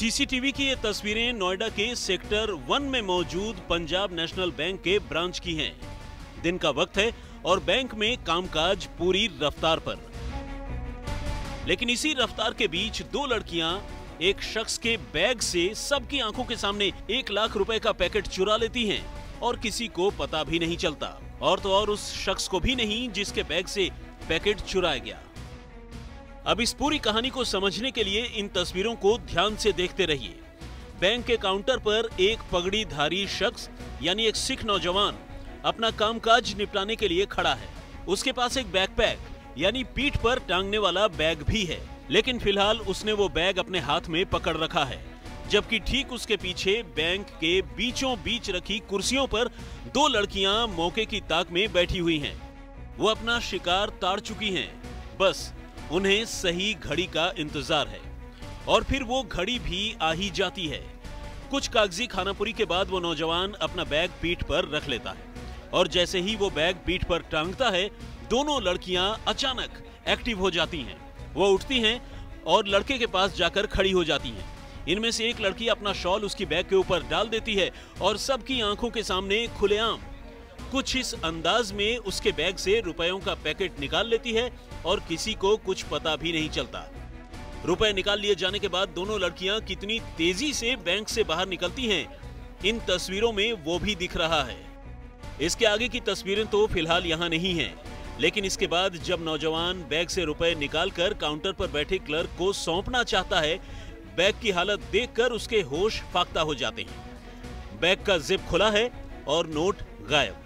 CCTV की ये तस्वीरें नोएडा के सेक्टर 1 में मौजूद पंजाब नेशनल बैंक के ब्रांच की हैं। दिन का वक्त है और बैंक में कामकाज पूरी रफ्तार पर। लेकिन इसी रफ्तार के बीच दो लड़कियां एक शख्स के बैग से सबकी आंखों के सामने 1 लाख रुपए का पैकेट चुरा लेती हैं और किसी को पता भी नहीं चलता। और तो और उस शख्स को भी नहीं जिसके बैग से पैकेट चुराया गया। अब इस पूरी कहानी को समझने के लिए इन तस्वीरों को ध्यान से देखते रहिए। बैंक के काउंटर पर एक पगड़ीधारी शख्स यानी एक सिख नौजवान अपना कामकाज निपटाने के लिए खड़ा है। उसके पास एक बैकपैक यानी पीठ पर टांगने वाला बैग भी है, लेकिन फिलहाल उसने वो बैग अपने हाथ में पकड़ रखा है, जबकि ठीक उसके पीछे बैंक के बीचों बीच रखी कुर्सियों पर दो लड़कियां मौके की ताक में बैठी हुई हैं। वो अपना शिकार ताड़ चुकी हैं, बस उन्हें सही घड़ी का इंतजार है और फिर वो घड़ी भी आ ही जाती है। कुछ कागजी खानापुरी के बाद वो नौजवान अपना बैग पीठ पर रख लेता है और जैसे ही वो बैग पीठ पर टांगता है, दोनों लड़कियां अचानक एक्टिव हो जाती हैं। वो उठती हैं और लड़के के पास जाकर खड़ी हो जाती हैं। इनमें से एक लड़की अपना शॉल उसकी बैग के ऊपर डाल देती है और सबकी आंखों के सामने खुलेआम कुछ इस अंदाज में उसके बैग से रुपयों का पैकेट निकाल लेती है और किसी को कुछ पता भी नहीं चलता। रुपए निकाल लिए जाने के बाद दोनों लड़कियां कितनी तेजी से बैंक से बाहर निकलती हैं, इन तस्वीरों में वो भी दिख रहा है। इसके आगे की तस्वीरें तो फिलहाल यहाँ नहीं हैं, लेकिन इसके बाद जब नौजवान बैग से रुपए निकालकर काउंटर पर बैठे क्लर्क को सौंपना चाहता है, बैग की हालत देखकर उसके होश फाख्ता हो जाते हैं। बैग का जिप खुला है और नोट गायब।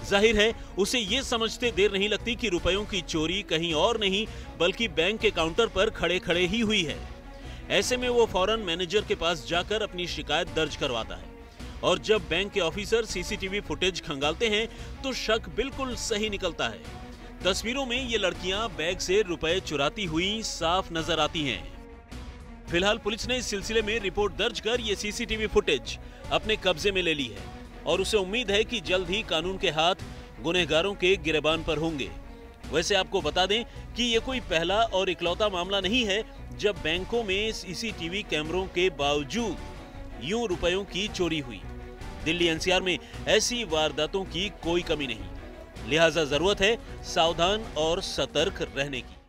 जाहिर है उसे ये समझते देर नहीं लगती कि रुपयों की चोरी कहीं और नहीं बल्कि बैंक के काउंटर पर खड़े खड़े ही हुई है। ऐसे में वो फौरन मैनेजर के पास जाकर अपनी शिकायत दर्ज करवाता है और जब बैंक के ऑफिसर सीसीटीवी फुटेज खंगालते हैं तो शक बिल्कुल सही निकलता है। तस्वीरों में ये लड़कियां बैग से रुपए चुराती हुई साफ नजर आती हैं। फिलहाल पुलिस ने इस सिलसिले में रिपोर्ट दर्ज कर ये सीसीटीवी फुटेज अपने कब्जे में ले ली है और उसे उम्मीद है कि जल्द ही कानून के हाथ गुनहगारों के गिरबान पर होंगे। वैसे आपको बता दें कि ये कोई पहला और इकलौता मामला नहीं है जब बैंकों में सीसीटीवी कैमरों के बावजूद यूं रुपयों की चोरी हुई। दिल्ली एनसीआर में ऐसी वारदातों की कोई कमी नहीं, लिहाजा जरूरत है सावधान और सतर्क रहने की।